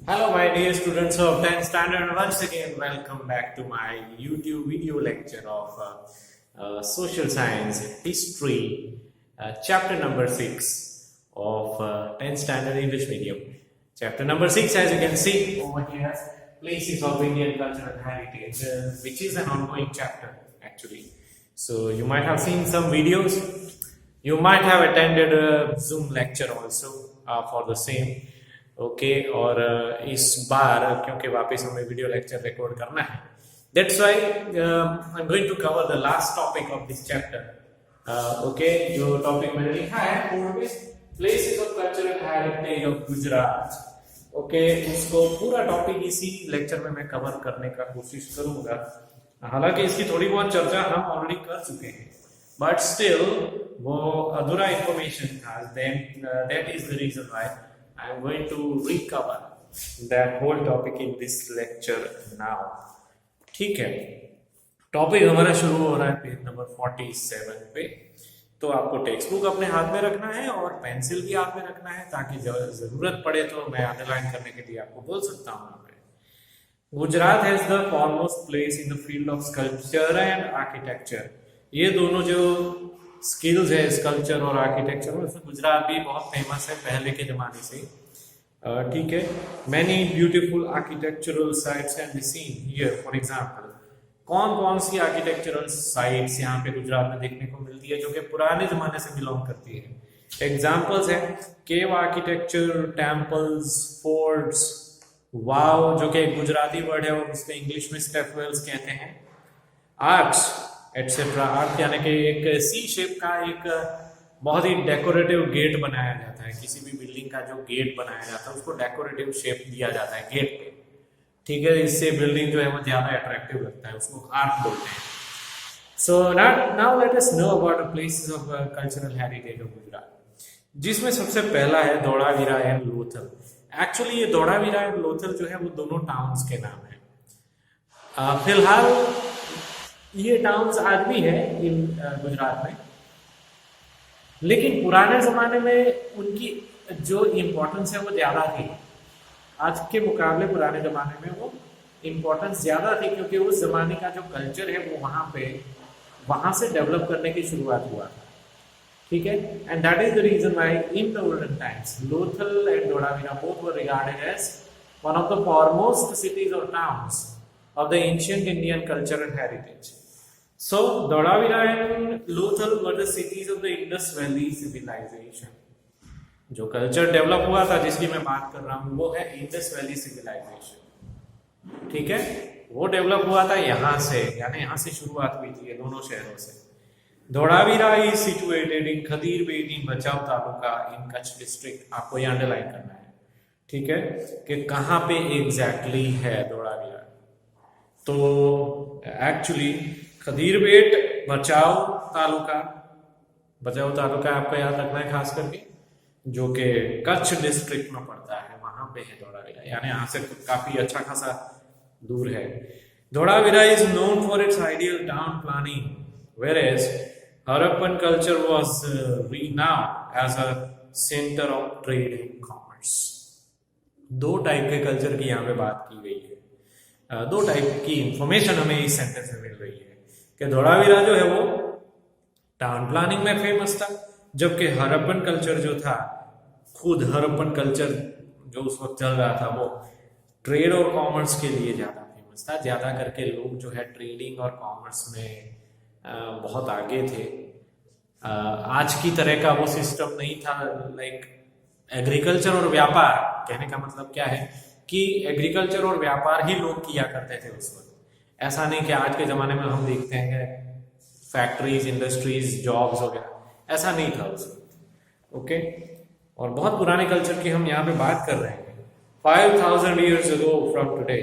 Hello, my dear students of 10th standard. Once again, welcome back to my YouTube video lecture of Social Science History, chapter number 6 of 10th standard English medium. Chapter number 6, as you can see over here, Places of Indian Cultural Heritage, which is an ongoing chapter actually. So, you might have seen some videos. You might have attended a Zoom lecture also for the same. Okay और इस बार क्योंकि वापस हमें video lecture record करना है, that's why I am going to cover the last topic of this chapter. Okay, जो topic मैंने लिखा है places of cultural heritage of Gujarat. Okay, उसको पूरा टॉपिक इसी लेक्चर में मैं कवर करने का कोशिश करूंगा. हालांकि इसकी थोड़ी बहुत चर्चा हम ऑलरेडी कर चुके हैं, बट स्टिल वो अधूरा इंफॉर्मेशन था. That is the reason why I am going to recover that whole topic in this lecture now. ठीक है, टॉपिक हमारा शुरू हो रहा है पेज नंबर 47 पे. तो आपको टेक्स्ट बुक अपने हाथ में रखना है और पेंसिल भी हाथ में रखना है, ताकि जरूरत पड़े तो मैं अंडरलाइन करने के लिए आपको बोल सकता हूँ. Gujarat has the foremost place in the field of sculpture and architecture. ये दोनों जो स्किल्स है, स्कल्पचर और आर्किटेक्चर, उसमें गुजरात भी बहुत फेमस है पहले के जमाने से. ठीक है, many beautiful architectural sites can be seen here. For example, कौन कौन सी आर्किटेक्चरल साइट्स यहाँ पे गुजरात में देखने को मिलती है जो कि पुराने जमाने से बिलोंग करती है. एग्जाम्पल्स है केव आर्किटेक्चर, टेम्पल्स, फोर्ट्स, वाव जो कि एक गुजराती वर्ड है और उसको इंग्लिश में स्टेपवेल्स कहते हैं, आर्च एटसेट्रा. आर्ट यानी कि एक सी शेप का एक बहुत ही डेकोरेटिव गेट बनाया जाता है. किसी भी बिल्डिंग का जो गेट बनाया जाता है उसको डेकोरेटिव शेप दिया जाता है गेट पे. ठीक है, इससे बिल्डिंग जो है वो ज्यादा अट्रैक्टिव लगता है, उसको आर्ट बोलते हैं. So now let us know about the places of cultural heritage of Gujarat, जिसमें सबसे पहला है धोलावीरा एंड लोथल. एक्चुअली ये धोलावीरा एंड लोथल जो है वो दोनों टाउन्स के नाम है. फिलहाल ये टाउन्स आज भी है इन गुजरात में, लेकिन पुराने जमाने में उनकी जो इम्पोर्टेंस है वो ज्यादा थी. आज के मुकाबले पुराने जमाने में वो इम्पोर्टेंस ज्यादा थी, क्योंकि उस जमाने का जो कल्चर है वो वहां से डेवलप करने की शुरुआत हुआ. ठीक है, and that is the reason why in the olden times Lothal and Dholavira both were regarded as one of the foremost cities और towns of the ancient Indian cultural heritage. So, Dholavira and Lothal were the cities of the Indus Valley civilization. जो culture develop हुआ था जिसकी मैं बात कर रहा हूँ वो है इंडस वैली सिविलाइजेशन. ठीक है, वो डेवलप हुआ था यहाँ से, यानी यहाँ से शुरुआत हुई थी ये दोनों शहरों से. Dholavira is situated in Khadir Bet in Bhachau taluka in Kutch district. आपको ये अंडरलाइन करना है, ठीक है, कि कहाँ पे एग्जैक्टली है धोलावीरा. तो एक्चुअली खदीरबेट भचाऊ तालुका आपको याद रखना है खास करके, जो कि कच्छ डिस्ट्रिक्ट में पड़ता है, वहां पे है धोलावीरा. यानी यहाँ से काफी अच्छा खासा दूर है. Dholavira is known for its ideal town planning, whereas Harappan culture was renowned as a centre of trade and commerce. दो टाइप के कल्चर की यहाँ पे बात की गई है. दो टाइप की इंफॉर्मेशन हमें इस सेंटेंस में मिल रही है कि धोलावीरा जो है वो टाउन प्लानिंग में फेमस था, जबकि हड़प्पन कल्चर जो था, खुद हड़प्पन कल्चर जो उस वक्त चल रहा था वो ट्रेड और कॉमर्स के लिए ज्यादा फेमस था. ज्यादा करके लोग जो है ट्रेडिंग और कॉमर्स में बहुत आगे थे. आज की तरह का वो सिस्टम नहीं था. लाइक एग्रीकल्चर और व्यापार, कहने का मतलब क्या है कि एग्रीकल्चर और व्यापार ही लोग किया करते थे उस वक्त. ऐसा नहीं कि आज के जमाने में हम देखते हैं फैक्ट्रीज, इंडस्ट्रीज, जॉब्स वगैरह, ऐसा नहीं था उस वक्त. ओके, और बहुत पुराने कल्चर की हम यहाँ पे बात कर रहे हैं. 5000 years ago from today,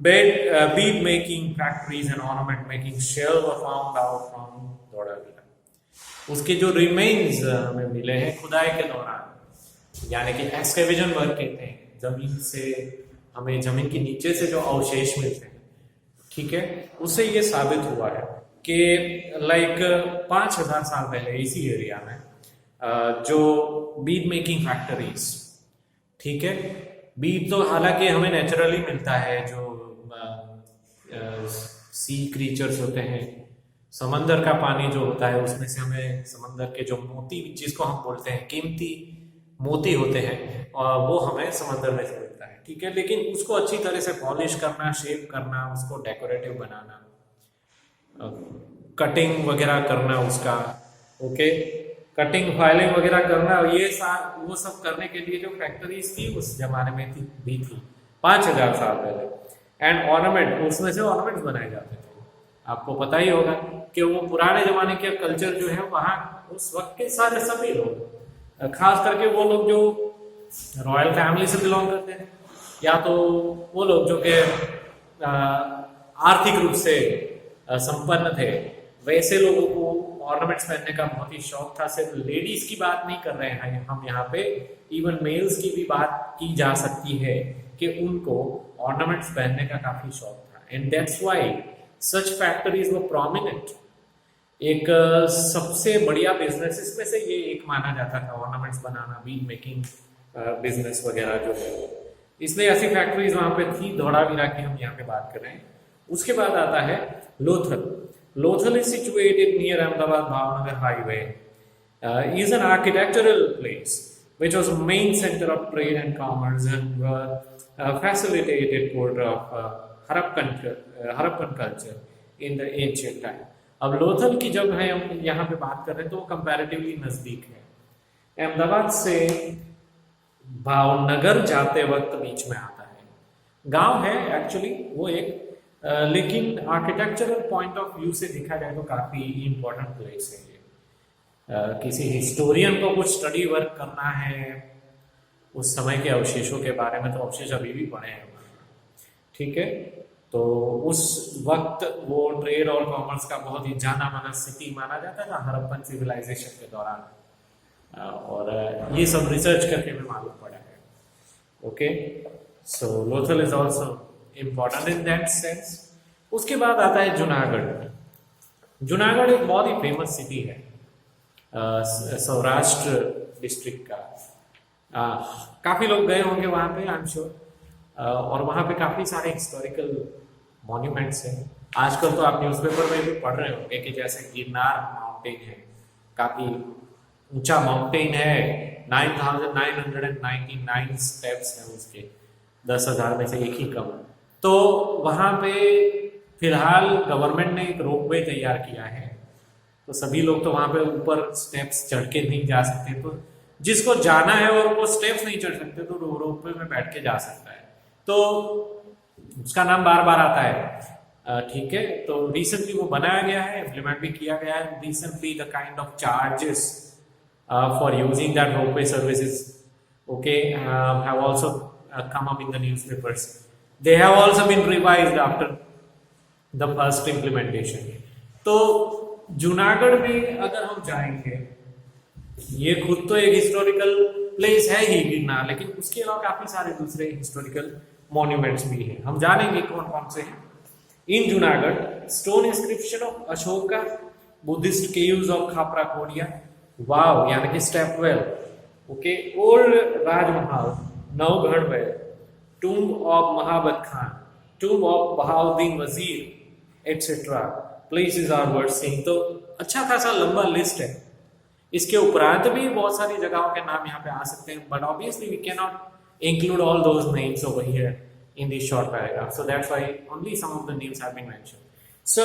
bead making factories and ornament making shell were found out from Dholavira. उसके जो रिमेन्स हमें मिले हैं खुदाई के दौरान, यानी कि एक्सकेवेशन वर्क कहते हैं, जमीन से हमें जमीन के नीचे से जो अवशेष मिलते हैं, ठीक है, उससे ये साबित हुआ है कि लाइक 5000 साल पहले इसी एरिया में जो बीड मेकिंग फैक्ट्रीज, ठीक है, बीज तो हालांकि हमें नेचुरली मिलता है, जो सी क्रीचर्स होते हैं, समंदर का पानी जो होता है उसमें से हमें समंदर के जो मोती, जिसको हम बोलते हैं कीमती मोती होते हैं, और वो हमें समंदर में से मिलता है, ठीक है। लेकिन उसको अच्छी तरह से पॉलिश करना, शेप करना, उसको डेकोरेटिव बनाना, कटिंग वगैरह करना उसका, ओके, कटिंग फाइलिंग वगैरह करना, ये वो सब करने के लिए जो फैक्ट्रीज थी उस जमाने में भी थी 5000 साल पहले। एंड ऑर्नामेंट, उसमें से ऑर्नामेंट्स बनाए जाते थे। आपको पता ही होगा कि वो पुराने जमाने के कल्चर जो है वहाँ उस वक्त के सारे सभी लोग, खास करके वो लोग जो रॉयल फैमिली से बिलोंग करते हैं, या तो वो लोग जो कि आर्थिक रूप से संपन्न थे, वैसे लोगों को ऑर्नामेंट्स पहनने का बहुत ही शौक था। सिर्फ लेडीज की बात नहीं कर रहे हैं हम यहाँ पे, इवन मेल्स की भी बात की जा सकती है कि उनको ऑर्नामेंट्स पहनने का काफी शौक था। And that's why such factories were prominent. एक सबसे बढ़िया बिजनेसेस में से ये एक माना जाता था, ऑर्नामेंट्स बनाना, बीड मेकिंग बिजनेस वगैरह जो है, इसलिए ऐसी फैक्ट्रीज वहां पे थी। धोलावीरा की हम यहाँ पे बात कर रहे हैं। उसके बाद आता है Lothal. Lothal is situated near Ahmedabad Bhavnagar Highway. Is an architectural place which was a main center of trade and commerce and facilitated port of Harappan culture in the ancient time. अब लोथल की जब है हम यहाँ पे बात कर रहे हैं तो वो कंपैरेटिवली नजदीक है। अहमदाबाद से भावनगर जाते वक्त बीच में आता है। गांव है एक्चुअली वो एक, लेकिन आर्किटेक्चरल पॉइंट ऑफ व्यू से देखा जाए तो काफी इंपॉर्टेंट प्लेस है ये। किसी हिस्टोरियन को कुछ स्टडी वर्क करना है उस समय के अवशेषों के बारे में, तो अवशेष अभी भी पड़े हैं, ठीक है। तो उस वक्त वो ट्रेड और कॉमर्स का बहुत ही जाना माना सिटी माना जाता था हड़प्पन सिविलाइजेशन के दौरान, और ये सब रिसर्च करके भी मालूम पड़ा है, okay. So Lothal is also important in that sense. उसके बाद आता है जूनागढ़। जूनागढ़ एक बहुत ही फेमस सिटी है सौराष्ट्र डिस्ट्रिक्ट का। काफी लोग गए होंगे वहां पे, आई एम श्योर, और वहां पे काफी सारे हिस्टोरिकल मॉन्यूमेंट्स हैं। आजकल तो आप न्यूज़पेपर में भी पढ़ रहे होंगे कि जैसे गिरनार माउंटेन है, काफी ऊंचा माउंटेन है, 9,999 स्टेप्स हैं उसके, 10,000 में से एक ही कम। तो वहां पे फिलहाल गवर्नमेंट ने एक रोपवे तैयार किया है, तो सभी लोग तो वहां पे ऊपर स्टेप्स चढ़ के नहीं जा सकते, तो जिसको जाना है और वो स्टेप्स नहीं चढ़ सकते तो रोपवे में बैठ के जा सकता है। तो उसका नाम बार बार आता है, ठीक है। तो रिसेंटली वो बनाया गया है, इम्प्लीमेंट भी किया गया है। Recently the kind of charges for using that ropeway services, okay, have also come up in the newspapers. They have also been revised after the first implementation. तो जूनागढ़ में अगर हम जाएंगे, ये खुद तो एक हिस्टोरिकल प्लेस है ही गिरनार, लेकिन उसके अलावा काफी सारे दूसरे हिस्टोरिकल मॉन्यूमेंट्स भी हैं। हम जानेंगे कौन कौन से हैं। In Junagadh stone inscription of Ashoka, Buddhist caves of Khapra Kodiya, vav यानी कि stepwell, okay, old Rajmahal, Navagadh में tomb of Mahabat Khan, tomb of Bahauddin Wazir etcetera places are worth seeing. तो अच्छा खासा लंबा लिस्ट है। इसके उपरांत भी बहुत सारी जगहों के नाम यहाँ पे आ सकते हैं, but obviously we can not include all those names over here in this short paragraph, so that's why only some of the names have been mentioned. So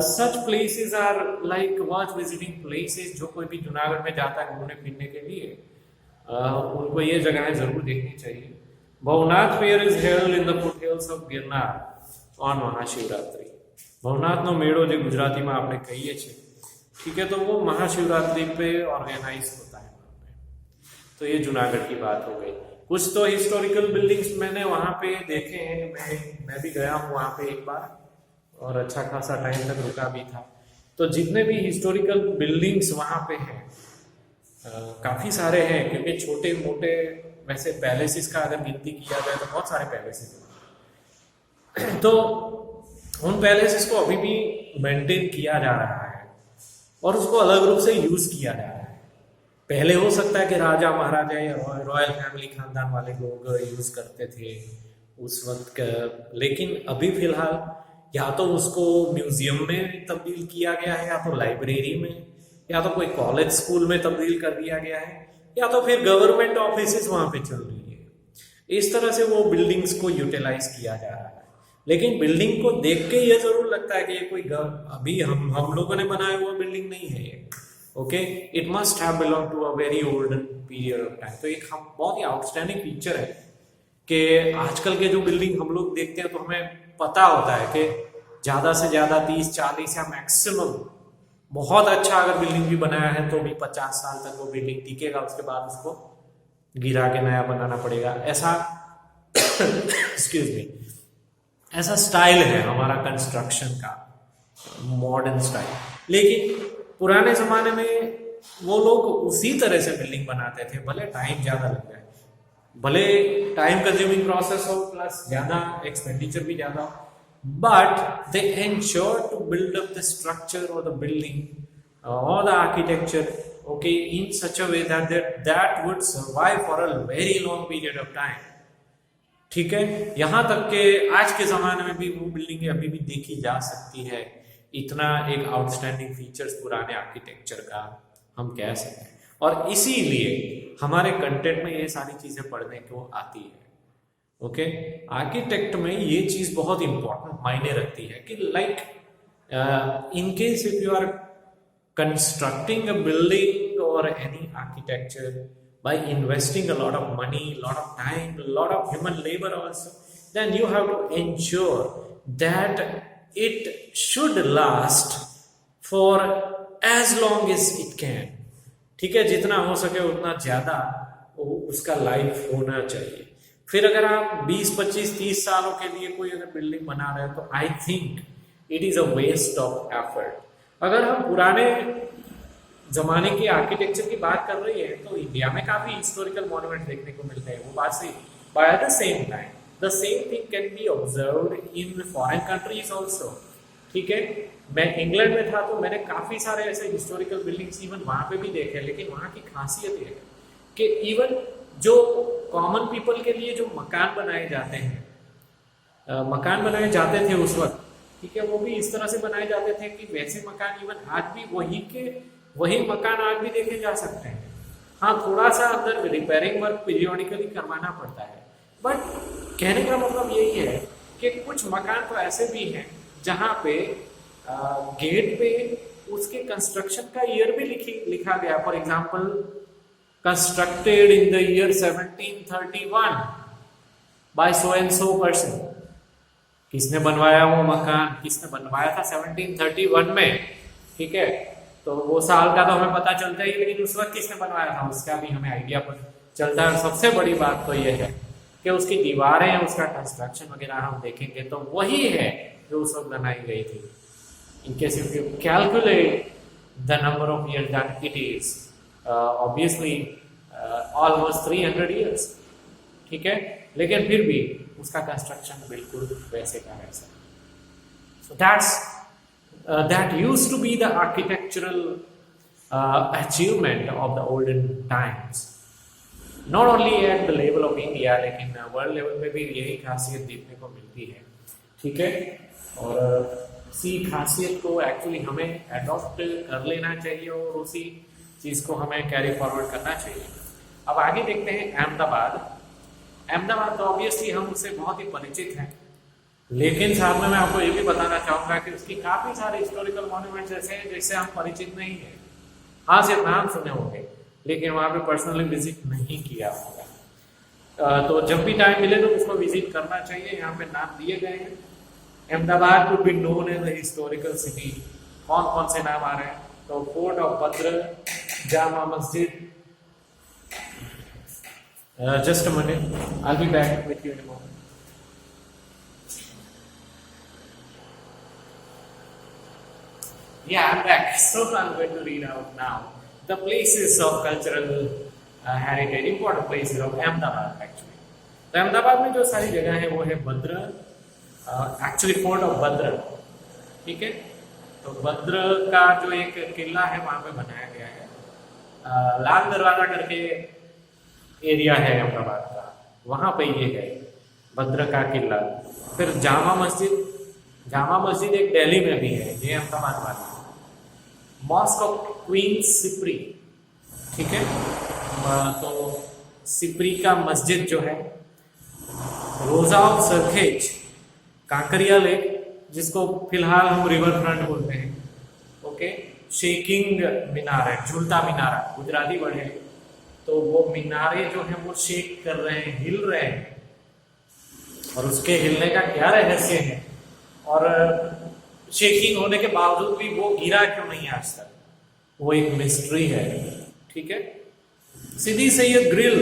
such places are like worth visiting places. जो कोई भी जूनागढ़ में जाता है घूमने फिरने के लिए, उनको ये जगहें जरूर देखनी चाहिए। Bhavnath fair is held in the foothills of Girnar on Mahashivratri. भवनाथનો મેળો જે ગુજરાતીમાં આપણે કહીએ છીએ, ठीक है, तो वो महाशिवरात्रि पे ऑर्गेनाइज होता है वहाँ पे। तो ये जूनागढ़ की बात हो गई। कुछ तो हिस्टोरिकल बिल्डिंग्स मैंने वहाँ पे देखे हैं, मैं भी गया हूँ वहाँ पे एक बार, और अच्छा खासा टाइम तक रुका भी था। तो जितने भी हिस्टोरिकल बिल्डिंग्स वहाँ पे हैं, काफी सारे हैं, क्योंकि छोटे मोटे वैसे पैलेसेस का अगर गिनती किया जाए तो बहुत सारे पैलेसेस हैं। तो उन पैलेसेस को अभी भी मेंटेन किया जा रहा है और उसको अलग रूप से यूज किया जा रहा है। पहले हो सकता है कि राजा महाराजा या रॉयल फैमिली खानदान वाले लोग यूज करते थे उस वक्त लेकिन अभी फिलहाल या तो उसको म्यूजियम में तब्दील किया गया है, या तो लाइब्रेरी में, या तो कोई कॉलेज स्कूल में तब्दील कर दिया गया है, या तो फिर गवर्नमेंट ऑफिस वहां पे चल रही है। इस तरह से वो बिल्डिंग्स को यूटिलाइज किया जा रहा है। लेकिन बिल्डिंग को देख के ये जरूर लगता है कि ये कोई अभी हम लोगों ने बनाया हुआ बिल्डिंग नहीं है ये। Okay, it must have belong to a very olden period of time. तो एक हम बहुत ही आउटस्टैंडिंग फीचर है कि आजकल के जो बिल्डिंग हम लोग देखते हैं तो हमें पता होता है कि ज्यादा से ज्यादा 30-40 या मैक्सिमम बहुत अच्छा अगर बिल्डिंग भी बनाया है तो भी 50 साल तक वो बिल्डिंग टिकेगा, उसके बाद उसको गिरा के नया बनाना पड़ेगा। ऐसा एक्सक्यूज मी, ऐसा स्टाइल है हमारा कंस्ट्रक्शन का, मॉडर्न स्टाइल। लेकिन पुराने जमाने में वो लोग उसी तरह से बिल्डिंग बनाते थे, भले टाइम ज्यादा लग जाए, भले टाइम कंज्यूमिंग प्रोसेस हो, प्लस ज्यादा एक्सपेंडिचर भी ज्यादा हो, but they ensure to build up the structure or the building or the architecture, okay, in such a way that would survive for a very long period of time। ठीक है, यहां तक के आज के जमाने में भी वो बिल्डिंगें अभी भी देखी जा सकती है। इतना एक आउटस्टैंडिंग फीचर्स पुराने आर्किटेक्चर का हम कह सकते हैं, और इसीलिए हमारे कंटेंट में ये सारी चीजें पढ़ने को आती है। ओके, आर्किटेक्ट में ये चीज बहुत इंपॉर्टेंट मायने रखती है कि like in case if you are constructing a building और any architecture by investing a lot of money, lot of time, lot of human labor also, then you have to ensure that it should last for as long as it can। ठीक है, जितना हो सके उतना ज्यादा उसका life होना चाहिए। फिर अगर आप 20, 25, 30 सालों के लिए कोई अगर बिल्डिंग बना रहे हो तो I think it is a waste of effort. अगर हम पुराने जमाने के आर्किटेक्चर की बात कर रही है तो इंडिया में काफी हिस्टोरिकल मॉन्यूमेंट देखने को मिलते हैं, वो बात सही। By the same time the same thing can be observed in foreign countries also. ठीक है, मैं इंग्लैंड में था तो मैंने काफी सारे ऐसे हिस्टोरिकल बिल्डिंग्स इवन वहां पे भी देखे, लेकिन वहां की खासियत ये है कि इवन जो कॉमन पीपल के लिए जो मकान बनाए जाते हैं, मकान बनाए जाते थे उस वक्त, ठीक है, वो भी इस तरह से बनाए जाते थे कि वैसे मकान इवन आज भी वही मकान आज भी देखे जा सकते हैं। हाँ, थोड़ा सा अंदर रिपेयरिंग वर्क पीरियोडिकली करवाना पड़ता है, बट कहने का मतलब यही है कि कुछ मकान तो ऐसे भी हैं जहाँ पे गेट पे उसके कंस्ट्रक्शन का ईयर भी लिखा गया। For example, constructed in the year 1731 by so and so person. किसने बनवाया वो मकान, किसने बनवाया था 1731 में, ठीक है, तो वो साल का तो हमें पता चलता ही, लेकिन उस वक्त किसने बनवाया था उसका भी हमें आइडिया चलता है। सबसे बड़ी बात तो ये है कि उसकी दीवारें, उसका कंस्ट्रक्शन वगैरह हम देखेंगे तो वही है जो उस वक्त बनाई गई थी। इन case if you calculate the number of years that it is obviously almost 300 years. ठीक है, लेकिन फिर भी उसका कंस्ट्रक्शन बिल्कुल वैसे का वैसा। सो that used to be the architectural achievement of the olden times, not only at the level of India लेकिन वर्ल्ड लेवल पे भी यही खासियत देखने को मिलती है। ठीक है, और इसी खासियत को एक्चुअली हमें अडॉप्ट कर लेना चाहिए और उसी चीज को हमें कैरी फॉरवर्ड करना चाहिए। अब आगे देखते हैं अहमदाबाद। अहमदाबाद तो ऑब्वियसली हम उससे बहुत ही परिचित हैं, लेकिन साथ में मैं आपको ये भी बताना चाहूंगा कि उसकी काफी सारे हिस्टोरिकल मॉन्यूमेंट्स ऐसे हैं जिससे हम परिचित नहीं है। हाँ, सिर्फ नाम सुने होंगे, लेकिन वहां पे पर्सनली विजिट नहीं किया होगा। तो जब भी टाइम मिले तो उसको विजिट करना चाहिए। यहाँ पे नाम दिए गए हैं। Ahmedabad could be known as the historical city. कौन कौन से नाम आ रहे हैं? तो फोर्ट ऑफ भद्र, Jama Masjid. Just a minute, I will be back with you in a moment. Yeah, I'm back. So I'm going to read out now the places of cultural heritage, important places of Ahmedabad actually. तो अहमदाबाद में जो सारी जगह है वो है भद्र, actually fort of भद्र। ठीक है, तो भद्र का जो एक किला है वहां पे बनाया गया है। लाल दरवाजा करके एरिया है अहमदाबाद का, वहां पे ये है भद्र का किला। फिर जामा मस्जिद एक दिल्ली में भी है, ये अहमदाबाद वाली। मॉस्क ऑफ क्वीन सिप्री, ठीक है। तो सिप्री का मस्जिद जो है, रोजा ऑफ सरखेज, कांकरिया लेक जिसको फिलहाल हम रिवर फ्रंट बोलते हैं, ओके। शेकिंग मीनार, झूलता मीनारा, गुजराती वर्ड है। तो वो मीनारे जो है वो शेक कर रहे हैं, हिल रहे हैं, और उसके हिलने का क्या रहस्य है, और शेकिंग होने के बावजूद भी वो गिरा क्यों नहीं आज तक, वो एक मिस्ट्री है, ठीक है। सीधी सैयद ग्रिल,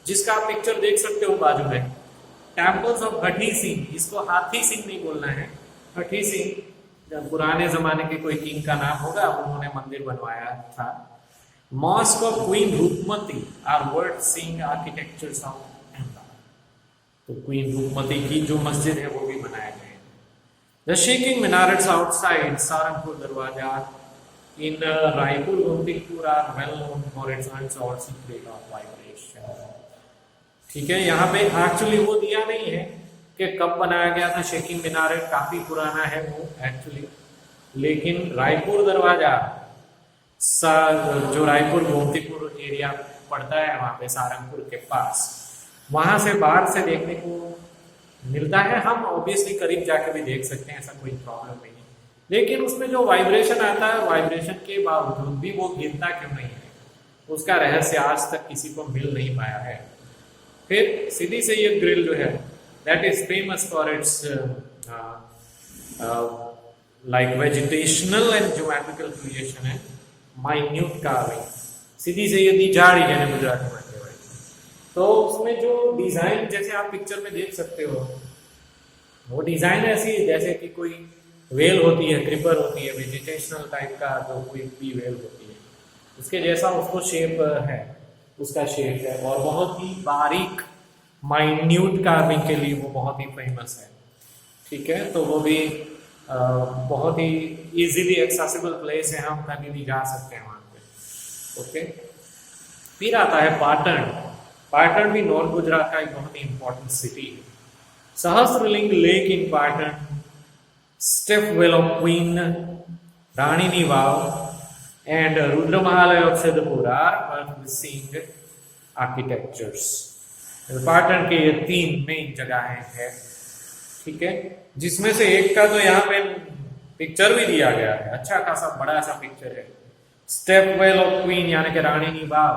जिसका आप पिक्चर देख सकते हो बाजू में। टेम्पल्स ऑफ हठी सिंह, इसको हाथी सिंह नहीं बोलना है, हठी सिंह, जब पुराने जमाने के कोई किंग का नाम होगा, उन्होंने मंदिर बनवाया था। Mosque of queen Rupmati are worth seeing architectures of Ahmedabad, तो क्वीन रूपमती की जो मस्जिद है वो भी बनाया गया है। द शेकिंग मीनारेट्स आउटसाइड सारंगपुर दरवाजा in Raipur, Gompingpur are well known for its unsolved secret of vibration, ठीक है। यहाँ पे एक्चुअली वो दिया नहीं है कि कब बनाया गया था शेकिंग मीनारेट, काफी पुराना है वो एक्चुअली, लेकिन रायपुर दरवाजा जो रायपुर गोमतीपुर एरिया पड़ता है वहां पे सारंगपुर के पास, वहां से बाहर से देखने को मिलता है। हम ऑब्वियसली करीब जाके भी देख सकते हैं, ऐसा कोई प्रॉब्लम नहीं है, लेकिन उसमें जो वाइब्रेशन आता है, वाइब्रेशन के बावजूद भी वो गिरता क्यों नहीं है, उसका रहस्य आज तक किसी को मिल नहीं पाया है। फिर सीधी सैयद ग्रिल जो है, that is famous for its like vegetational and geometrical creation है, माइन्यूट कार्विंग, सीधी सैयदी झाड़ी यानी गुजराती में कहवाय। तो उसमें जो डिजाइन, जैसे आप पिक्चर में देख सकते हो, वो डिजाइन ऐसी जैसे कि कोई वेल होती है, क्रिपर होती है, वेजिटेशनल टाइप का जो कोई भी वेल होती है, उसके जैसा उसको शेप है, उसका शेप है, और बहुत ही बारीक माइन्यूट कार्विंग के लिए वो बहुत ही फेमस है, ठीक है। तो वो भी बहुत ही इजीली एक्सेसिबल प्लेस है, हम कभी भी जा सकते हैं वहां पे, ओके। फिर आता है पाटन। पाटन भी नॉर्थ गुजरात का एक बहुत ही इंपॉर्टेंट सिटी है। Sahastralinga lake in Patan, stepwell of queen, Rani Vav and Rudra Mahalaya of Siddhpur are worth seeing architectures. Patan के ये 3 मेन जगहें हैं, ठीक है, जिसमें से एक का तो यहाँ पे पिक्चर भी दिया गया है, अच्छा खासा बड़ा सा पिक्चर है, स्टेपवेल ऑफ क्वीन यानी कि रानी वाव,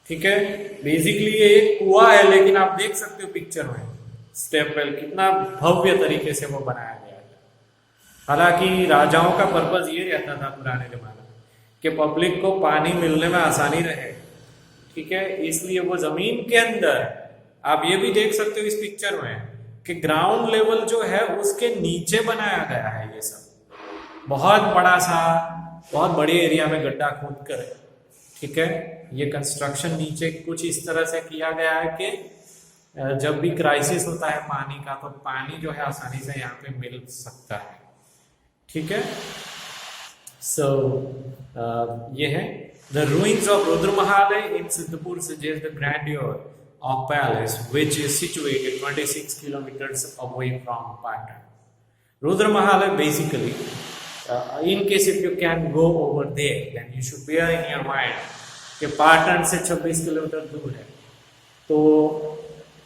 ठीक है। बेसिकली ये एक कुआं है, लेकिन आप देख सकते हो पिक्चर में स्टेपवेल कितना भव्य तरीके से वो बनाया गया है। हालांकि राजाओं का पर्पज ये रहता था पुराने जमाने में कि पब्लिक को पानी मिलने में आसानी रहे, ठीक है, इसलिए वो जमीन के अंदर, आप ये भी देख सकते हो इस पिक्चर में कि ग्राउंड लेवल जो है उसके नीचे बनाया गया है ये सब, बहुत बड़ा सा, बहुत बड़े एरिया में गड्ढा खोद कर, ठीक है। ये कंस्ट्रक्शन नीचे कुछ इस तरह से किया गया है कि जब भी क्राइसिस होता है पानी का, तो पानी जो है आसानी से यहाँ पे मिल सकता है, ठीक है। सो ये है the ruins of Rudra Mahalaya in Siddhpur suggest the grandeur of palace which is situated 26 kilometers away from Patan. Rudra Mahalay basically, in case if you can go over there, then you should bear in your mind कि पाटन से 26 kilometre दूर है। तो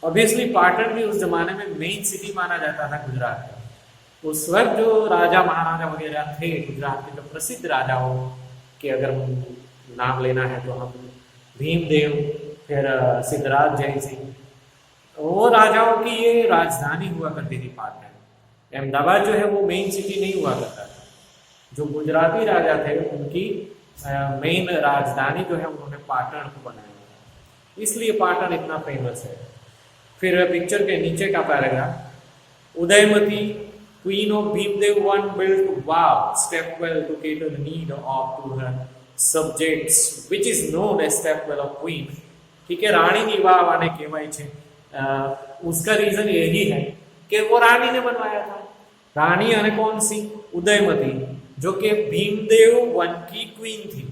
obviously Patan भी उस जमाने में main city माना जाता था गुजरात का। उस वक्त जो राजा महाराजा वगैरह थे गुजरात के, जो प्रसिद्ध राजाओं के अगर नाम लेना है तो हम भीमदेव, फिर सिद्धराज जय सिंह, वो राजाओं की ये राजधानी हुआ करती थी पाटन। अहमदाबाद जो है वो मेन सिटी नहीं हुआ करता था, जो गुजराती राजा थे उनकी मेन राजधानी जो है उन्होंने पाटन को बनाया, इसलिए पाटन इतना फेमस है। फिर पिक्चर के नीचे का paragraph, Udayamati queen of Bhimdev one built vav stepwell to cater the need of to her subjects which is known as stepwell of queen, ठीक है। रानी ની વાવ આને કહેવાય છે, उसका रीजन यही है कि वो रानी ने बनवाया था। रानी અને कौन सी? उदयमती, जो कि भीमदेव वन की क्वीन थी,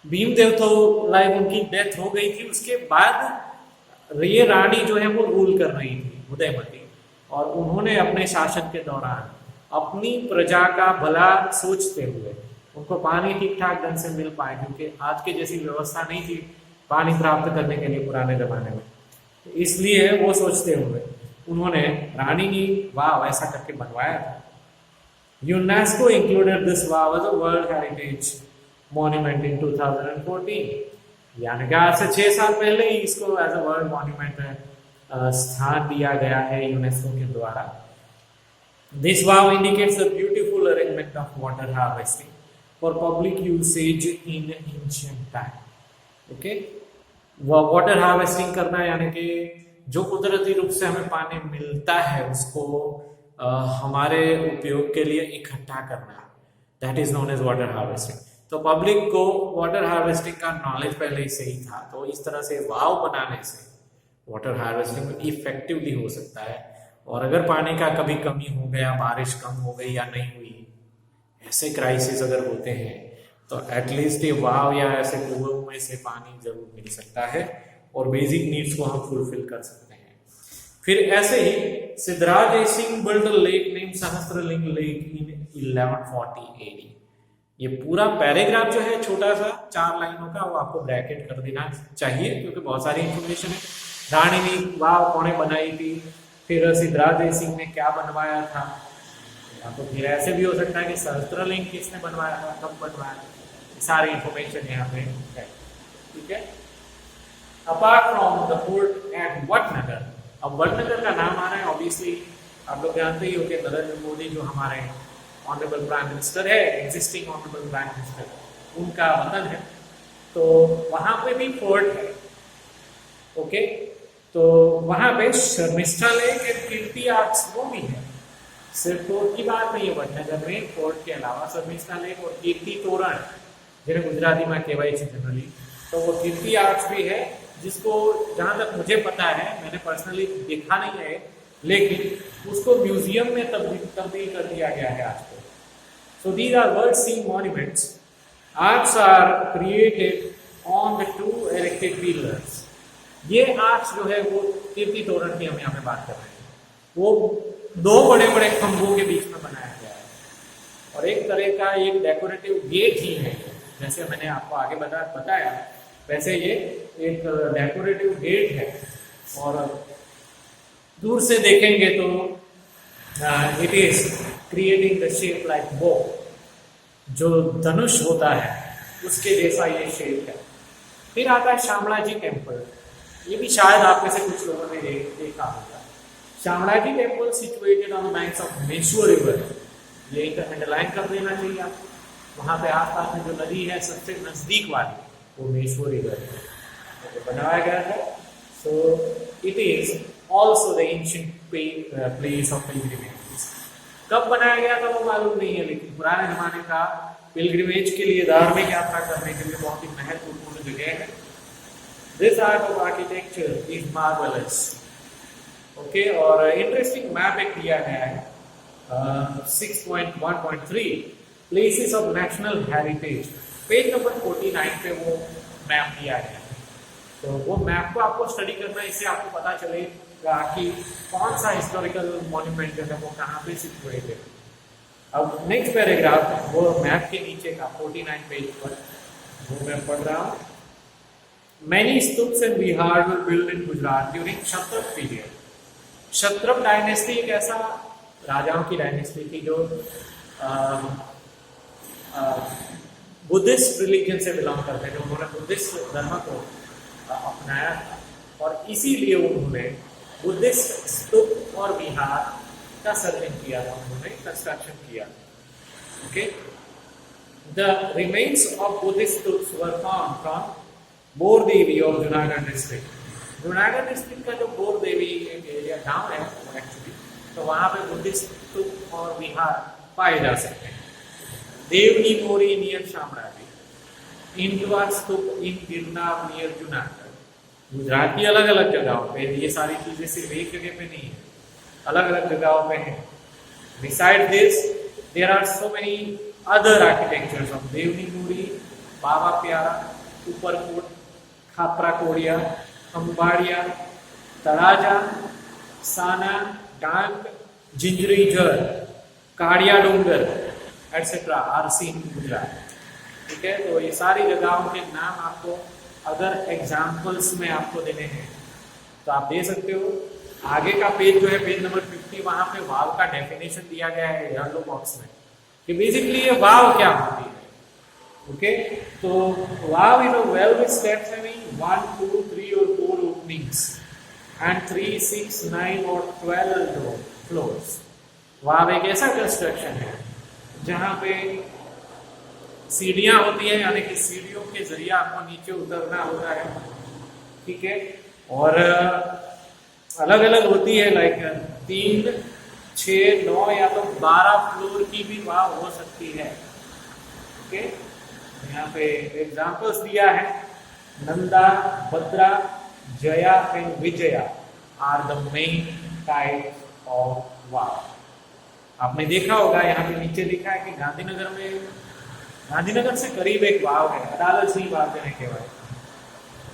भीमदेव तो लाइक उनकी डेथ हो गई थी, उसके बाद ये रानी जो है वो रूल कर रही थी, उदयमती, और उन्होंने अपने शासन के दौरान अपनी प्रजा का भला सोचते हुए उनको पानी ठीक ठाक ढंग से मिल पाए, क्योंकि आज के जैसी व्यवस्था नहीं थी पानी प्राप्त करने के लिए पुराने जमाने में, इसलिए वो सोचते हुए उन्होंने रानी की वाव ऐसा करके बनवाया था। UNESCO included this vav as a world heritage monument in 2014, यानी कि आज से 6 साल पहले ही इसको एज अ वर्ल्ड मॉन्यूमेंट स्थान दिया गया है यूनेस्को के द्वारा। This wow indicates the beautiful arrangement of water harvesting for public usage in ancient time. Okay, water harvesting करना यानी कि जो कुदरती रूप से हमें पानी मिलता है उसको हमारे उपयोग के लिए इकट्ठा करना, that is known as water harvesting. तो पब्लिक को वाटर हार्वेस्टिंग का नॉलेज पहले से ही था, तो इस तरह से वाव बनाने से वाटर हार्वेस्टिंग इफेक्टिवली हो सकता है। और अगर पानी का कभी कमी हो गया, बारिश कम हो गई या नहीं हुई, ऐसे क्राइसिस अगर होते हैं तो एटलीस्ट ये वाव या ऐसे कुओं में से पानी जरूर मिल सकता है और बेसिक नीड्स को हम फुलफिल कर सकते हैं। फिर ऐसे ही Siddharaj Jaysinh build lake name Sahastralinga lake in 1140 AD। ये पूरा पैराग्राफ जो है छोटा सा 4 लाइनों का, वो आपको ब्रैकेट कर देना चाहिए क्योंकि बहुत सारी इंफॉर्मेशन है। रानी ने वाव कौन बनाई थी, फिर सिद्धराज जयसिंह ने क्या बनवाया था, तो फिर ऐसे भी हो सकता है कि सहस्त्रलिंग किसने बनवाया था, कब बनवाया, सारी इंफॉर्मेशन यहाँ पे है। ठीक है, apart from the fort eight Vadnagar, अब वडनगर का नाम आ रहा है, ऑब्वियसली आप लोग जानते ही हो कि नरेंद्र मोदी जो हमारे ऑनरेबल प्राइम मिनिस्टर है, एग्जिस्टिंग ऑनरेबल प्राइम मिनिस्टर, उनका वतन है, तो वहां पे भी फोर्ट है। ओके, तो वहां पे शर्मिष्ठा लेक एक कीर्ति आर्ट्स वो भी है, सिर्फ फोर्ट की बात नहीं है, वडनगर में फोर्ट के अलावा शर्मिष्ठा लेक और कीर्ति तोरण, जिन्हें गुजराती में कहवाई है जनरली, तो वो कीर्ति आर्ट्स भी है, जिसको जहां तक मुझे पता है, मैंने पर्सनली देखा नहीं है, लेकिन उसको म्यूजियम में तब्दील कर दिया गया है आज को। So these are world seen monuments, arts are created on the 2 erected pillars। ये आर्ट्स जो है वो कीर्ति तोरण की हम यहाँ पे बात कर रहे हैं, वो 2 बड़े बड़े खंभों के बीच में बनाया गया है और एक तरह का एक डेकोरेटिव गेट ही है, जैसे मैंने आपको आगे बताया वैसे ये एक डेकोरेटिव गेट है। और दूर से देखेंगे तो it is creating the shape like बो, जो धनुष होता है उसके जैसा ये शेप है। फिर आता है शामलाजी टेम्पल, ये भी शायद आप में से कुछ लोगों ने देखा होगा। Shamlaji temple situated on banks of Meshwar river, ये एक अंडरलाइन कर देना चाहिए आपको। वहां पे आसपास में जो नदी है सबसे नजदीक वाली वो मेश्वर रिवर है, तो बनाया गया है। So it is also the ancient place of pilgrimage. कब बनाया गया था वो मालूम नहीं है, लेकिन पुराने जमाने का पिलग्रिमेज के लिए, धार्मिक यात्रा करने के लिए बहुत ही महत्वपूर्ण जगह है। This art of architecture is marvellous. Okay, और इंटरेस्टिंग मैप एक दिया गया है 6.1.3 places of national heritage, page number 49 पे वो मैप दिया गया है। तो वो मैप को आपको स्टडी करना है, इससे आपको पता चलेगा कि कौन सा हिस्टोरिकल मॉन्यूमेंट जो है वो कहाँ पे सिचुएटेड है। अब नेक्स्ट पैराग्राफ वो मैप के नीचे का 49 पेज पर वो मैं पढ़ रहा हूँ। Many stupas and vihar were built in Gujarat during Kshatrap period. Kshatrap dynasty एक ऐसा राजाओं की डायनेस्टी थी जो बुद्धिस्ट रिलीजन से बिलोंग करते थे। उन्होंने बुद्धिस्ट धर्म को अपनाया था और इसीलिए उन्होंने बुद्धिस्ट स्तूप और विहार का सर्जन किया था, उन्होंने कंस्ट्रक्शन किया। Okay, the remains of Buddhist stupas were found from bore Devi of Junagadh district. Junagadh district का जो बोर देवी एरिया गांव है एक्चुअली, तो वहां पे बुद्धिस्ट स्तूप और विहार पाए जा सकते हैं। देवनी मोरी नियर शामराजी, इंडवा स्तूप इन गिरनार नियर जूनागढ़। गुजरात की अलग अलग जगहों पे ये सारी चीजें सिर्फ एक जगह पे नहीं है, अलग अलग जगहों पे है। Besides this, there are so many other architectures of Devni Mori Baba Pyara, Uparkot, Khapra Kodiya, Khambhalida, Talaja, Sana, Dang, Jinjuri Jhar, Kadia Dungar etcetera are seen in Gujarat. ठीक है, तो ये सारी जगहों के नाम आपको अगर एग्जाम्पल्स में आपको देने हैं तो आप दे सकते हो। आगे का पेज जो है पेज नंबर 50, वहां पे वाव का डेफिनेशन दिया गया है येलो बॉक्स में कि बेसिकली ये वाव क्या होती है। ओके, तो vav is a well with steps having 1, 2, 3 और 4 ओपनिंग्स एंड 3, 6, 9 और 12 फ्लोर्स। वाव एक ऐसा कंस्ट्रक्शन है जहां पे सीढ़ियां होती है, यानी कि सीढ़ियों के जरिए आपको नीचे उतरना होता है। ठीक है, और अलग अलग होती है, लाइक 3, 6, 9 या तो 12 फ्लोर की भी वाव हो सकती है। ओके, यहाँ पे एग्जांपल्स दिया है, Nanda, Bhadra, Jaya and Vijaya are the main type of vav. आपने देखा होगा यहाँ पे नीचे लिखा है कि गांधीनगर से करीब एक वाव है, अदालत सिंह वाव ने कहवाय।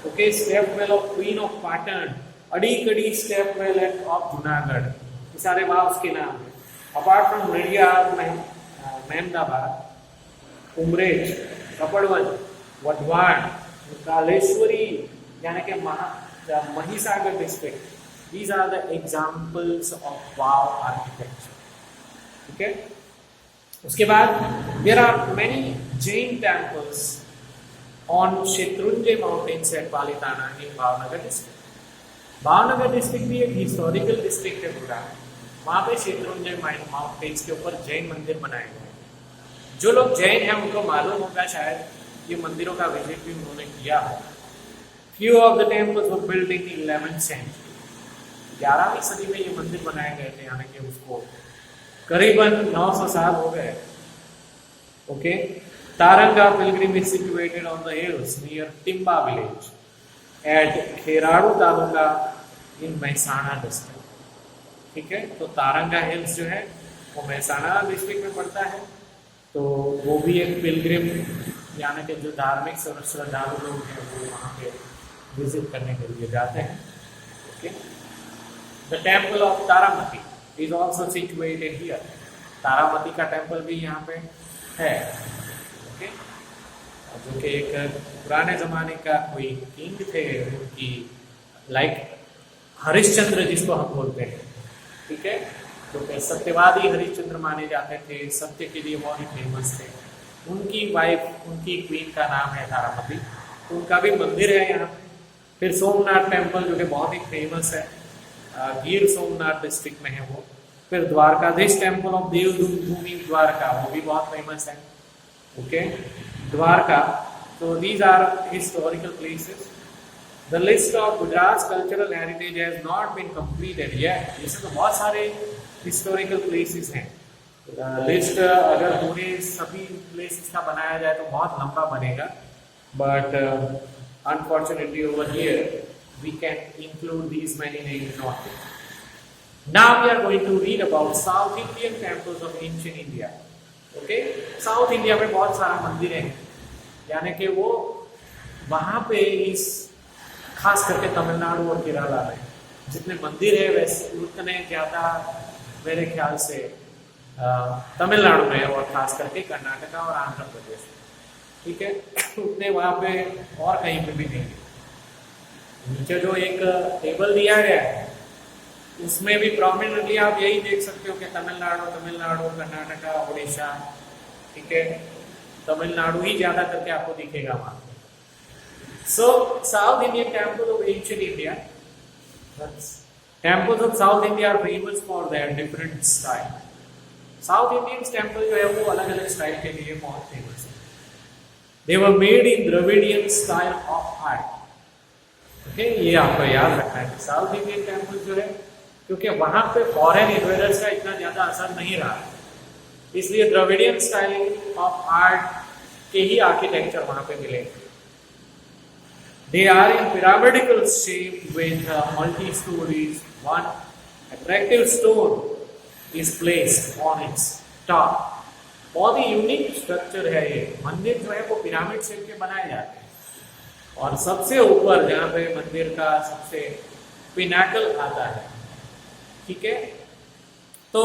Okay, stepwell of queen of Patan, Adi Kadi stepwell of Junagadh, ये सारे वाव के नाम है। अपार्ट फ्रॉम रेडियार, मेहमदाबाद, उमरेज, कपड़वन, वधवान, कालेश्वरी यानी कि Mahisagar district, these are the examples of wow architecture। ठीक है, उसके बाद there are many Jain temples on Shethrunjay mountains at Palitana in Bhavnagar district. Bhavnagar district भी एक हिस्टोरिकल डिस्ट्रिक्ट है पूरा, वहां पे शेत्रुंजय माउंटेन्स के ऊपर जैन मंदिर बनाए गए हैं। जो लोग जैन हैं उनको मालूम होगा शायद ये मंदिरों का विजिट भी उन्होंने किया है। Few of the temples were built in 11th century, 11वीं सदी में ये मंदिर बनाए गए थे, यानी कि उसको करीबन 900 साल हो गए। Okay, Taranga pilgrim is situated on the hills near Timba village at Kheralu taluka in Mehsana district. ठीक है, तो तारंगा हिल्स जो है वो महसाणा डिस्ट्रिक्ट में पड़ता है, तो वो भी एक पिलग्रिम यानी कि जो धार्मिक श्रद्धालु लोग हैं वो वहाँ पे विजिट करने के लिए जाते हैं। Okay, the temple of Taramati is also situated here, Taramati का टेम्पल भी यहाँ पे है। ओके, जो कि एक पुराने जमाने का कोई किंग थे उनकी, लाइक हरिश्चंद्र जिसको हम बोलते हैं। ठीक है, तो सत्यवादी हरिश्चंद्र माने जाते थे, सत्य के लिए बहुत ही फेमस थे। उनकी वाइफ, उनकी क्वीन का नाम है तारामती, तो उनका भी मंदिर है यहाँ पे। फिर सोमनाथ टेम्पल जो कि बहुत ही फेमस है, गिर सोमनाथ डिस्ट्रिक्ट में है वो। फिर द्वारकाधीश टेम्पल ऑफ देवभूमि द्वारका, वो भी बहुत फेमस है। ओके, द्वारका, तो these are historical places. The list of Gujarat cultural heritage has not been completed yet. जैसे तो बहुत सारे हिस्टोरिकल प्लेसेस हैं, लिस्ट अगर पूरे सभी प्लेसेस का बनाया जाए तो बहुत लंबा बनेगा, but unfortunately over here we can include these many names not. Now we are going to read about South Indian temples of ancient India. Okay, South India में बहुत सारा मंदिर है, यानी कि वो वहाँ पे इस खास करके तमिलनाडु और केरला में जितने मंदिर है वैसे उतने ज़्यादा मेरे ख्याल से तमिलनाडु में और खास करके कर्नाटका और आंध्र प्रदेश। ठीक है, उतने वहाँ पे और कहीं पे भी नहीं है। नीचे जो एक टेबल दिया गया है उसमें भी प्रोमिनेंटली आप यही देख सकते हो कि तमिलनाडु, कर्नाटका, उड़ीसा। ठीक है, तमिलनाडु ही ज्यादा करके आपको दिखेगा वहां। So south Indian temple of ancient India, temples of south India are famous for their different style. South Indian temple जो है वो अलग अलग स्टाइल के लिए बहुत फेमस है। They were made in Dravidian style of art. Okay, ये आपको याद रखना है। साउथ इंडियन टेम्पल जो है, क्योंकि वहां पे फॉरेन इन्वेडर्स का इतना ज्यादा असर नहीं रहा, इसलिए द्रविडियन स्टाइल ऑफ आर्ट के ही आर्किटेक्चर वहां पे मिलेंगे। They are in pyramidical shape with multi storeys. One attractive stone is placed on its top बहुत ही यूनिक स्ट्रक्चर है ये। मंदिर जो है वो पिरामिड शेप के बनाए जाते हैं, और सबसे ऊपर जहाँ पे मंदिर का सबसे पिनाकल आता है, ठीक है, तो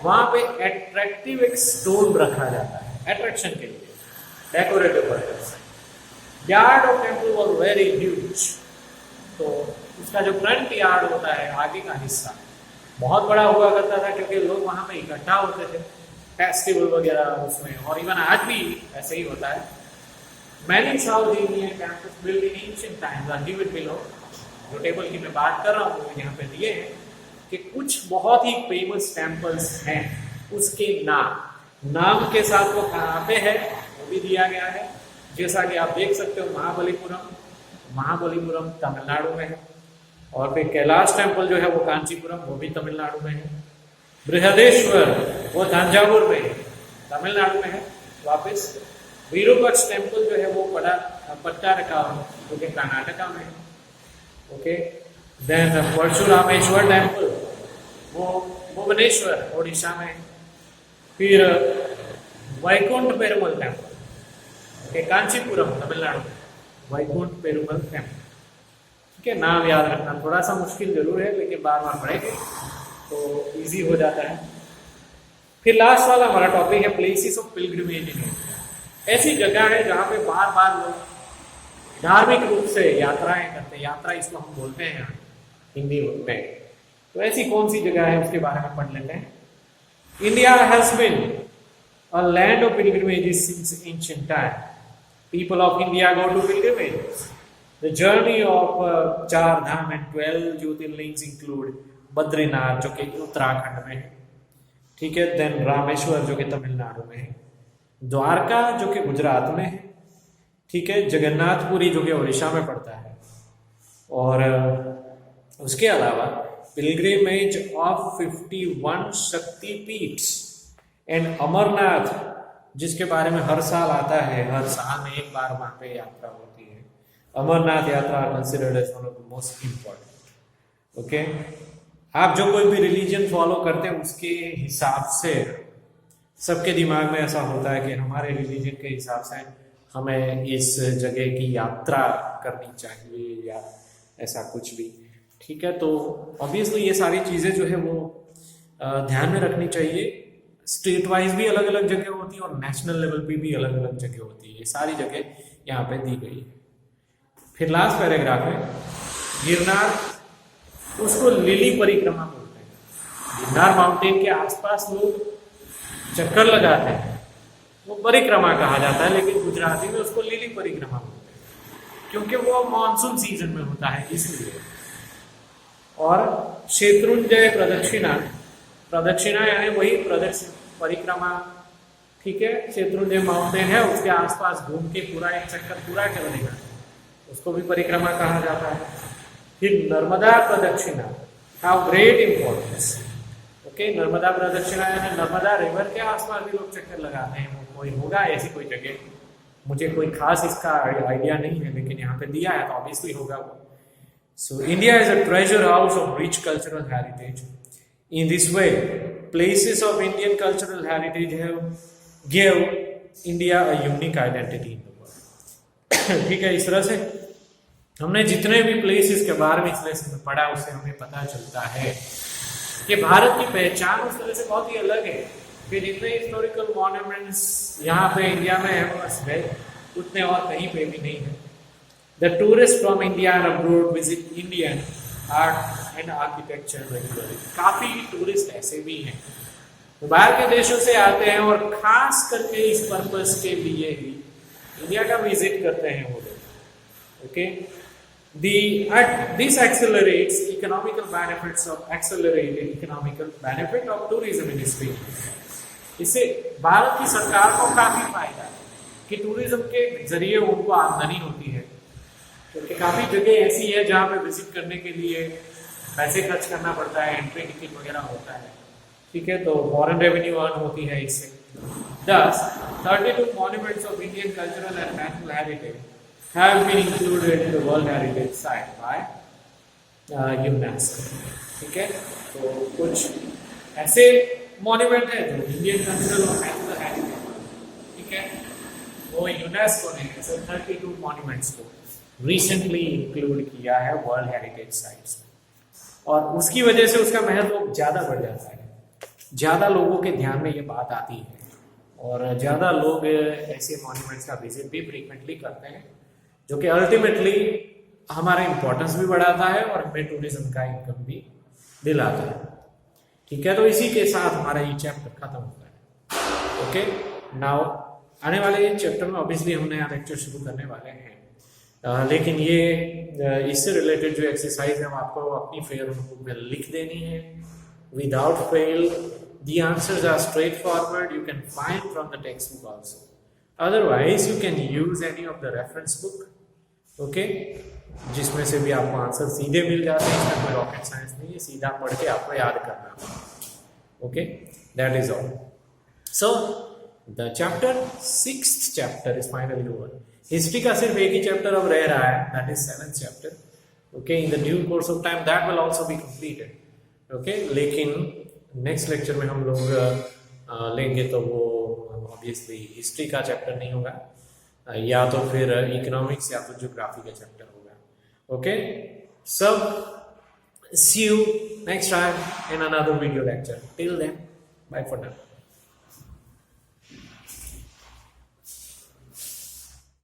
वहां पे अट्रैक्टिव एक स्टोन रखा जाता है अट्रैक्शन के लिए, decorative purpose. Yard of temple was very huge. तो उसका जो फ्रंट यार्ड होता है, आगे का हिस्सा बहुत बड़ा हुआ करता था, क्योंकि लोग वहां पे इकट्ठा होते थे फेस्टिवल वगैरह उसमें, और इवन आज भी ऐसे ही होता है। Many South Indian campus build in ancient times are given below. जो टेबल की मैं बात कर रहा हूँ वो यहाँ पे दिए हैं कि कुछ बहुत ही फेमस टेम्पल्स हैं, उसके नाम के साथ वो कहाँ पे है वो भी दिया गया है। जैसा कि आप देख सकते हो, महाबलीपुरम तमिलनाडु में है, और फिर कैलाश टेम्पल जो है वो कांचीपुरम, वो भी तमिलनाडु में है। बृहदेश्वर वो तंजावुर में है, तमिलनाडु में है वापस। विरूपाक्ष टेम्पल जो है वो पट्टारकाम जो कि कर्नाटका में है, ओके। देन परशुरामेश्वर टेम्पल वो भुवनेश्वर ओडिशा में है। फिर वैकुंठ पेरुमल टेम्पल कांचीपुरम तमिलनाडु में, वैकुंठ पेरुमल टेम्पल, ठीक है। नाम याद रखना थोड़ा सा मुश्किल जरूर है, लेकिन बार बार पढ़ेंगे तो इजी हो जाता है। फिर लास्ट वाला हमारा टॉपिक है places of pilgrimage in India. ऐसी जगह है जहाँ पे बार बार लोग धार्मिक रूप से यात्राएं करते हैं, यात्रा इसको हम बोलते हैं हिंदी में। तो ऐसी कौन सी जगह है उसके बारे में पढ़ लेते हैं। India has been a land of pilgrimages since ancient time. People of India go to pilgrimages. The journey of चार धाम and 12 ज्योतिर्लिंग्स include बद्रीनाथ जो कि उत्तराखंड में है, ठीक है। देन रामेश्वर जो कि तमिलनाडु में है, द्वारका जो कि गुजरात में है, ठीक है। जगन्नाथपुरी जो कि उड़ीसा में पड़ता है, और उसके अलावा पिलग्रिमेज ऑफ 51 शक्तिपीठ्स एंड अमरनाथ जिसके बारे में हर साल आता है, हर साल में एक बार वहां पे यात्रा होती है। Amarnath Yatra considered as one of the most important, okay. आप जो कोई भी रिलीजन फॉलो करते हैं उसके हिसाब से सबके दिमाग में ऐसा होता है कि हमारे रिलीजन के हिसाब से हमें इस जगह की यात्रा करनी चाहिए या ऐसा कुछ भी, ठीक है। तो ऑब्वियसली ये सारी चीज़ें जो है वो ध्यान में रखनी चाहिए। स्टेट वाइज भी अलग अलग जगह होती है और नेशनल लेवल पे भी अलग अलग जगह होती है। ये सारी जगह यहाँ पे दी गई है। फिर लास्ट पैराग्राफ है गिरनार, उसको लिली परिक्रमा बोलते हैं। गिरनार माउंटेन के आसपास लोग चक्कर लगाते हैं, वो परिक्रमा कहा जाता है, लेकिन गुजराती में उसको लिली परिक्रमा बोलते हैं क्योंकि वो मानसून सीजन में होता है इसलिए। और शत्रुंजय प्रदक्षिणा यानी वही परिक्रमा, ठीक है। शत्रुंजय माउंटेन है, उसके आसपास घूम के पूरा एक चक्कर पूरा करने का, उसको भी परिक्रमा कहा जाता है। फिर नर्मदा प्रदक्षिणा, how great importance, okay. Narmada प्रदक्षिणा यानी नर्मदा रिवर के आसपास भी लोग चक्कर लगाते हैं। कोई होगा ऐसी कोई जगह, मुझे कोई खास इसका आइडिया नहीं है, लेकिन यहाँ पे दिया है तो ऑब्वियसली होगा वो। So India is a treasure house of rich cultural heritage. In this way, places of Indian cultural heritage have gave India a unique identity in the world. ठीक है, इस तरह से हमने जितने भी प्लेसेस के बारे में इस लेसन में पढ़ा उससे हमें पता चलता है कि भारत की पहचान उस तरह से बहुत ही अलग है। फिर इतने हिस्टोरिकल मॉन्यूमेंट्स यहाँ पे इंडिया में है बस है, उतने और कहीं पे भी नहीं है। The tourists from India and abroad visit Indian art and architecture regularly. काफी टूरिस्ट ऐसे भी हैं तो बाहर के देशों से आते हैं और खास करके इस पर्पस के लिए ही इंडिया का विजिट करते हैं वो लोग, okay. This accelerates economical benefits of tourism industry. इससे भारत की सरकार को काफी फायदा है कि टूरिज्म के जरिए उनको आमदनी होती है, क्योंकि काफी जगह ऐसी है जहाँ पे विजिट करने के लिए पैसे खर्च करना पड़ता है, एंट्री टिकट वगैरह होता है, ठीक है। तो फॉरेन रेवेन्यू अर्न होती है इससे। Thus, 32 monuments of Indian cultural and national heritage have been included in the World Heritage Site by UNESCO, ठीक है। तो कुछ ऐसे मॉन्यूमेंट है जो इंडियन कल्चरल और नेशनल हेरिटेज ठीक है, वो यूनेस्को ने ऐसे 32 मॉन्यूमेंट्स को रिसेंटली इंक्लूड किया है वर्ल्ड हेरिटेज साइट्स में, और उसकी वजह से उसका महत्व ज़्यादा बढ़ जाता है, ज़्यादा लोगों के ध्यान में ये बात आती है, और ज़्यादा लोग ऐसे मॉन्यूमेंट्स का विजिट भी फ्रीक्वेंटली करते हैं, जो कि अल्टीमेटली हमारा इम्पोर्टेंस भी बढ़ाता है और हमें टूरिज्म का इनकम भी दिलाता है। ठीक है, तो इसी के साथ हमारा ये चैप्टर खत्म होता है। ओके, नाउ आने वाले चैप्टर में ऑब्वियसली हम नया लेक्चर शुरू करने वाले हैं, लेकिन ये इससे रिलेटेड जो एक्सरसाइज है वो आपको अपनी फेयर नोटबुक में लिख देनी है without fail. The answers are straightforward. You can find from the textbook also. Otherwise, you can use any of the reference book. Okay? जिसमें से भी आपको आंसर सीधे मिल जाते हैं, इसमें कोई रॉकेट साइंस नहीं है, सीधा पढ़ के आपको याद करना है। Okay? That is all. So, the chapter 6th chapter is finally over. History का सिर्फ एक ही चैप्टर अब रह रहा है, that is 7th chapter. Okay? In the due course of time, that will also be completed. Okay? लेकिन next lecture में हम लोग लेंगे तो वो ऑब्वियसली हिस्ट्री का चैप्टर नहीं होगा, या तो फिर इकोनॉमिक्स या तो ज्योग्राफी का चैप्टर होगा। ओके, सब see you next time in another video lecture. Till then, bye for now.